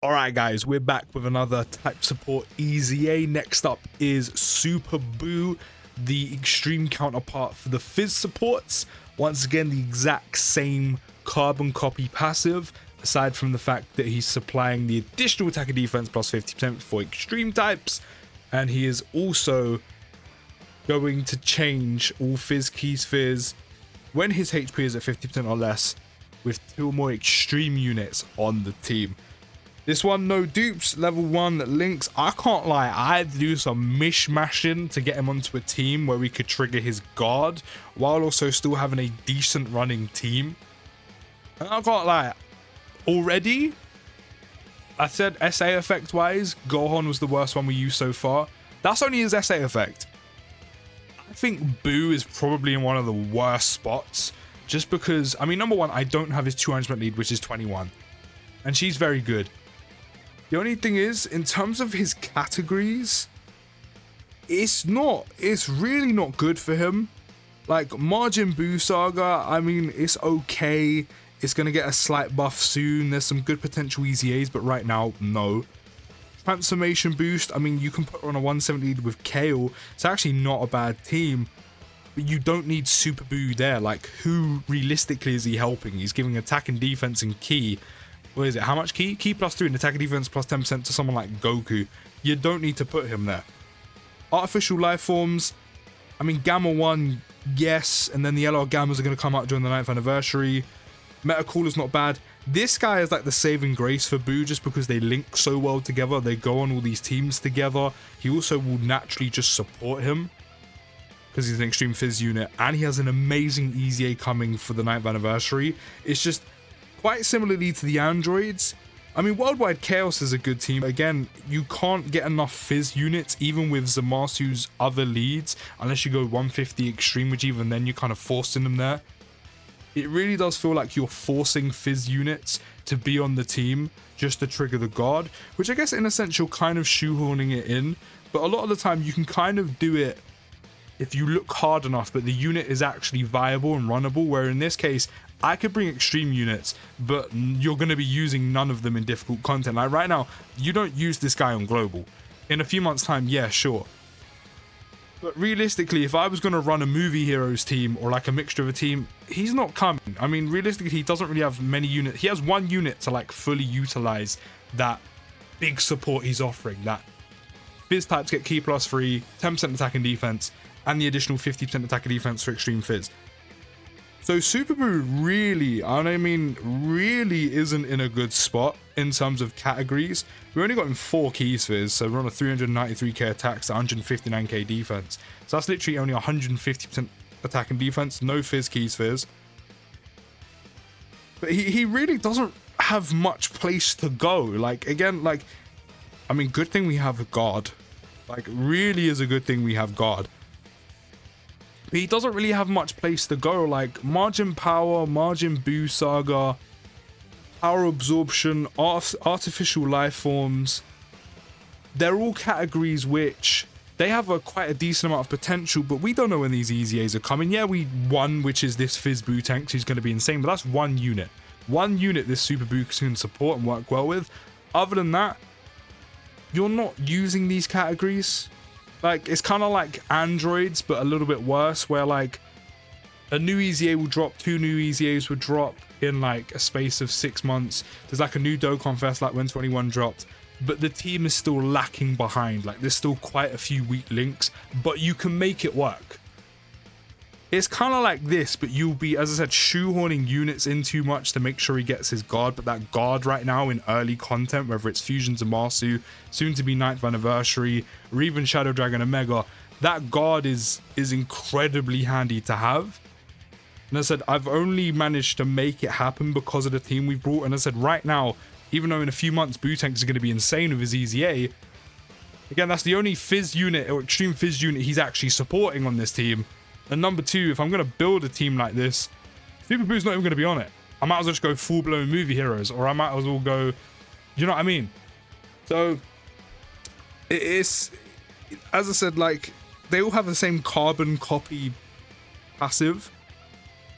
Alright guys, we're back with another type support EZA. Next up is Super Boo, the extreme counterpart for the Fizz supports. Once again, the exact same carbon copy passive, aside from the fact that he's supplying the additional attack and defense plus 50% for extreme types. And he is also going to change all Fizz keys Fizz when his HP is at 50% or less, with 2 more extreme units on the team. This one, no dupes, level 1 links. I can't lie, I had to do some mishmashing to get him onto a team where we could trigger his guard while also still having a decent running team. And I can't lie, already, I said SA effect wise, Gohan was the worst one we used so far. That's only his SA effect. I think Boo is probably in one of the worst spots, just because, I mean, number one, I don't have his 200% lead, which is 21. And she's very good. The only thing is, in terms of his categories, it's really not good for him. Like, Margin Boo Saga, I mean, it's okay. It's going to get a slight buff soon. There's some good potential EZAs, but right now, no. Transformation Boost, I mean, you can put her on a 170 lead with Kale. It's actually not a bad team. But you don't need Super Boo there. Like, who realistically is he helping? He's giving attack and defense and ki. What is it? How much ki? Ki plus 3 and attack and defense plus 10% to someone like Goku. You don't need to put him there. Artificial life forms. I mean, Gamma 1, yes. And then the LR Gammas are going to come out during the 9th anniversary. Meta Cooler's not bad. This guy is like the saving grace for Boo just because they link so well together. They go on all these teams together. He also will naturally just support him because he's an extreme Fizz unit. And he has an amazing EZA coming for the 9th anniversary. It's just quite similarly to the androids. I mean, Worldwide Chaos is a good team. Again, you can't get enough Fizz units, even with Zamasu's other leads, unless you go 150 extreme, which even then you're kind of forcing them there. It really does feel like you're forcing Fizz units to be on the team just to trigger the guard, which I guess in a sense you're kind of shoehorning it in, but a lot of the time you can kind of do it if you look hard enough, but the unit is actually viable and runnable, where in this case, I could bring extreme units, but you're going to be using none of them in difficult content. Like right now, you don't use this guy on global. In a few months' time, yeah, sure. But realistically, if I was going to run a movie heroes team or like a mixture of a team, he's not coming. I mean, realistically, he doesn't really have many units. He has 1 unit to like fully utilize that big support he's offering. That Fizz types get ki plus 3, 10% attack and defense, and the additional 50% attack and defense for extreme Fizz. So Super Boo really, really isn't in a good spot in terms of categories. We only got him 4 keys Fizz, so we're on a 393k attacks, 159k defense. So that's literally only 150% attack and defense, no Fizz keys Fizz. But he really doesn't have much place to go. Like, again, like, I mean, good thing we have God. Like, really is a good thing we have God. But he doesn't really have much place to go. Like Margin Power, Margin Boo Saga, Power Absorption, Artificial Life Forms. They're all categories which they have quite a decent amount of potential, but we don't know when these EZAs are coming. Yeah, we won, which is this Fizz Boo tank, who's going to be insane, but that's 1 unit. 1 unit this Super Boo can support and work well with. Other than that, you're not using these categories. Like, it's kind of like androids, but a little bit worse, where like a new EZA will drop, 2 new EZAs would drop in like a space of 6 months. There's like a new Dokkan Fest, like when 21 dropped, but the team is still lacking behind. Like, there's still quite a few weak links, but you can make it work. It's kind of like this, but you'll be, as I said, shoehorning units in too much to make sure he gets his guard. But that guard right now in early content, whether it's Fusion Zamasu, soon to be 9th anniversary, or even Shadow Dragon Omega, that guard is incredibly handy to have. And as I said, I've only managed to make it happen because of the team we've brought. And as I said, right now, even though in a few months Bootanks are going to be insane with his EZA, again, that's the only Fizz unit or extreme Fizz unit he's actually supporting on this team. And number 2, if I'm going to build a team like this, Super Boo's not even going to be on it. I might as well just go full-blown movie heroes, or I might as well go, you know what I mean? So, it is, as I said, like, they all have the same carbon copy passive,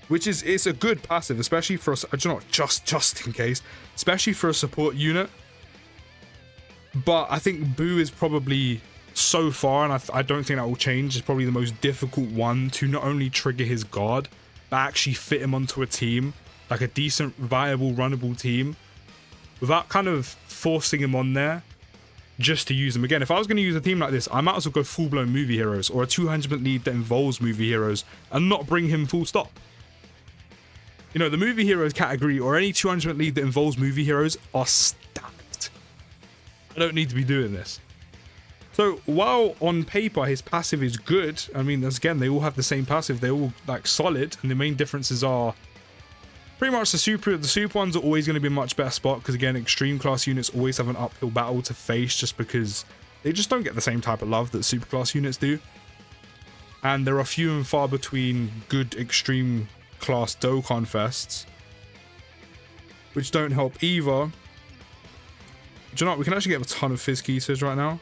which is, it's a good passive, especially for us, just in case, especially for a support unit. But I think Boo is probably, so far, and I don't think that will change, is probably the most difficult one to not only trigger his guard, but actually fit him onto a team, like a decent, viable, runnable team, without kind of forcing him on there just to use him. Again, if I was going to use a team like this, I might as well go full-blown movie heroes, or a 200% lead that involves movie heroes, and not bring him full stop. You know, the movie heroes category, or any 200% lead that involves movie heroes, are stacked. I don't need to be doing this. So while on paper his passive is good, I mean, again, they all have the same passive, they're all like solid, and the main differences are pretty much the super ones are always going to be a much better spot, because again, extreme class units always have an uphill battle to face just because they just don't get the same type of love that super class units do. And there are few and far between good extreme class Dokkan fests, which don't help either. Do you know what? We can actually get a ton of Fizz Keys right now.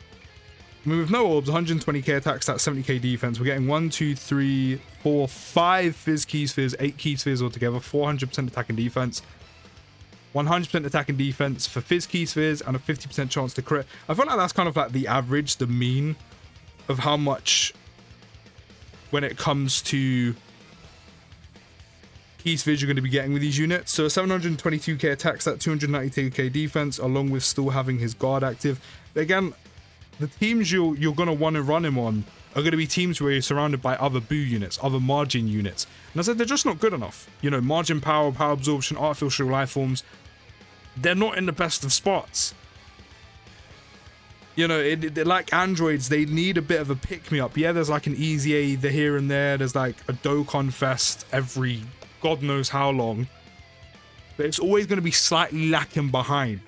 I mean, with no orbs, 120k attacks, that's 70k defense. We're getting 1, 2, 3, 4, 5 Fizz Keys Fizz, 8 Keys Fizz altogether, 400% attack and defense, 100% attack and defense for Fizz Keys Fizz, and a 50% chance to crit. I feel like that's kind of like the average, the mean of how much when it comes to Keys Fizz you're going to be getting with these units. So 722k attacks, that 292k defense, along with still having his guard active. But again, the teams you're going to want to run him on are going to be teams where you're surrounded by other Boo units, other margin units. And I said they're just not good enough. You know, margin power, power absorption, artificial life forms, they're not in the best of spots. You know, they're like androids, they need a bit of a pick-me-up. Yeah, there's like an EZA the here and there. There's like a Dokkan fest every God knows how long. But it's always going to be slightly lacking behind.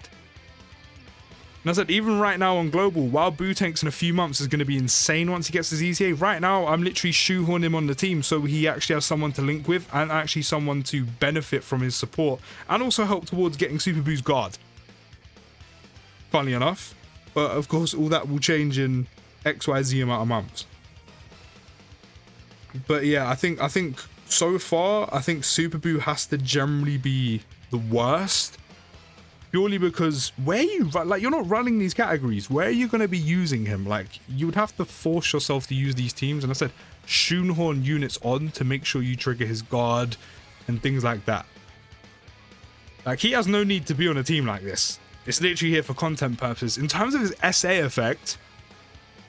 And I said, even right now on Global, while Boo Tanks in a few months is going to be insane once he gets his EZA, right now I'm literally shoehorning him on the team so he actually has someone to link with and actually someone to benefit from his support and also help towards getting Super Boo's guard. Funnily enough. But of course, all that will change in XYZ amount of months. But yeah, I think so far, I think Super Boo has to generally be the worst. Purely because where you like, you're not running these categories. Where are you going to be using him? Like, you would have to force yourself to use these teams. And I said, shoehorn units on to make sure you trigger his guard and things like that. Like, he has no need to be on a team like this. It's literally here for content purposes. In terms of his SA effect,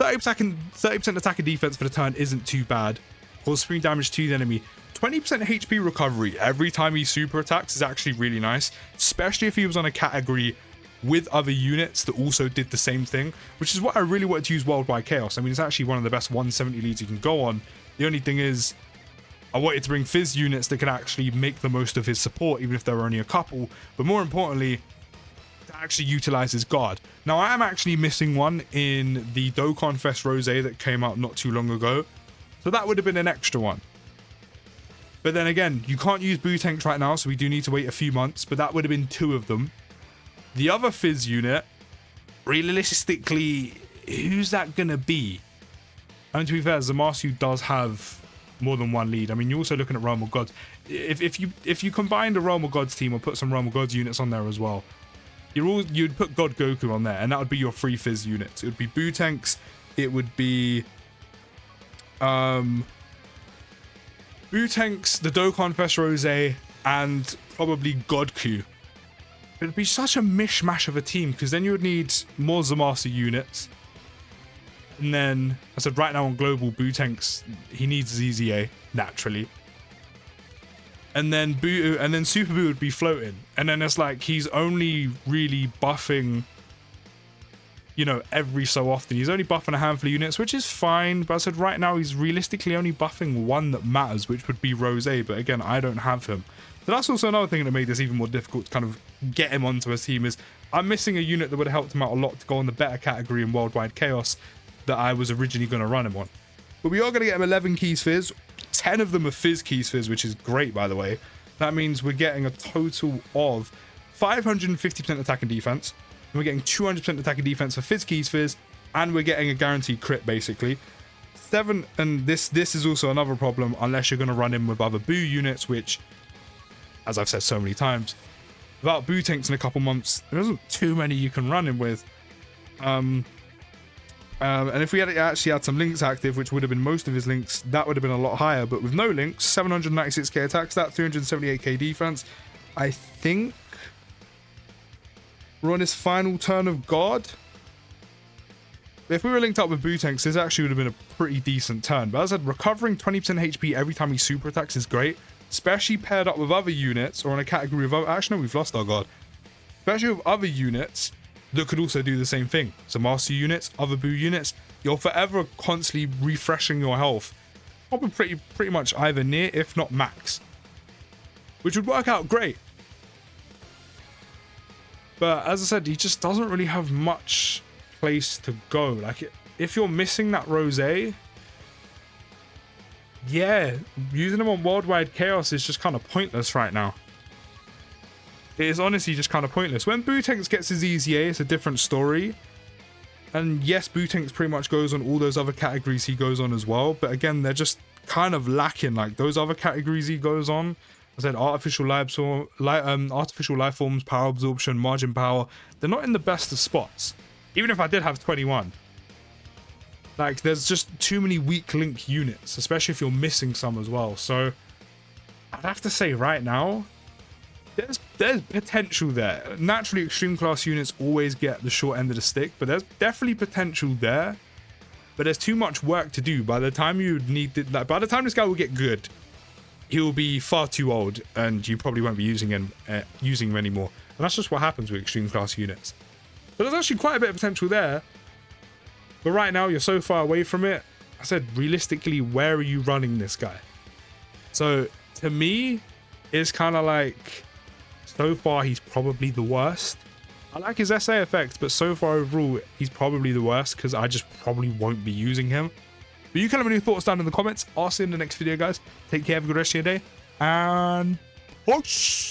30% attack and defense for the turn isn't too bad. Cause spring damage to the enemy. 20% HP recovery every time he super attacks is actually really nice, especially if he was on a category with other units that also did the same thing, which is what I really wanted to use Worldwide Chaos. I mean, it's actually one of the best 170 leads you can go on. The only thing is, I wanted to bring Fizz units that can actually make the most of his support, even if there were only a couple, but more importantly, to actually utilize his guard. Now, I am actually missing one in the Dokkan Fest Rose that came out not too long ago, so that would have been an extra one. But then again, you can't use Boo Tanks right now, so we do need to wait a few months, but that would have been 2 of them. The other Fizz unit, realistically, who's that going to be? And to be fair, Zamasu does have more than one lead. I mean, you're also looking at Realm of Gods. If you combine the Realm of Gods team or put some Realm of Gods units on there as well, you'd put God Goku on there, and that would be your 3 Fizz units. It would be Boo Tanks, it would be Boo Tanks, the Dokkan Fest Rose, and probably Godku. It'd be such a mishmash of a team, because then you would need more Zamasu units. And then, I said right now on Global, Boo Tanks, he needs ZZA, naturally. And then Super Boo would be floating. And then it's like, he's only really buffing, you know, every so often. He's only buffing a handful of units, which is fine. But I said right now he's realistically only buffing one that matters, which would be Rose. But again, I don't have him. So that's also another thing that made this even more difficult to kind of get him onto his team, is I'm missing a unit that would have helped him out a lot to go on the better category in Worldwide Chaos that I was originally going to run him on. But we are going to get him 11 Keys Fizz. 10 of them are Fizz Keys Fizz, which is great, by the way. That means we're getting a total of 550% attack and defense. And we're getting 200% attack and defense for Fizz Keys Fizz. And we're getting a guaranteed crit, basically. 7, and this is also another problem, unless you're going to run him with other Boo units, which, as I've said so many times, without Boo Tanks in a couple months, there isn't too many you can run him with. And if we had actually had some links active, which would have been most of his links, that would have been a lot higher. But with no links, 796k attack stat, 378k defense. I think we're on his final turn of God. If we were linked up with Bootanks, this actually would have been a pretty decent turn. But as I said, recovering 20% HP every time he super attacks is great, especially paired up with other units or in a category of other. Actually, no, we've lost our God. Especially with other units that could also do the same thing. So master units, other boo units, you're forever constantly refreshing your health. Probably pretty much either near, if not max, which would work out great. But as I said, he just doesn't really have much place to go. Like, if you're missing that rosé, yeah, using him on Worldwide Chaos is just kind of pointless right now. It is honestly just kind of pointless. When Bootanks gets his EZA, it's a different story. And yes, Bootanks pretty much goes on all those other categories he goes on as well. But again, they're just kind of lacking. Like, those other categories he goes on, I said artificial life forms, power absorption, margin power, they're not in the best of spots. Even if I did have 21. Like, there's just too many weak link units, especially if you're missing some as well. So I'd have to say right now, there's potential there. Naturally, extreme class units always get the short end of the stick, but there's definitely potential there. But there's too much work to do. By the time by the time this guy will get good, he'll be far too old, and you probably won't be using him anymore. And that's just what happens with extreme class units. So there's actually quite a bit of potential there. But right now, you're so far away from it. I said, realistically, where are you running this guy? So to me, it's kind of like, so far, he's probably the worst. I like his SA effects, but so far overall, he's probably the worst because I just probably won't be using him. But you can have any thoughts down in the comments. I'll see you in the next video, guys. Take care, have a good rest of your day, and peace.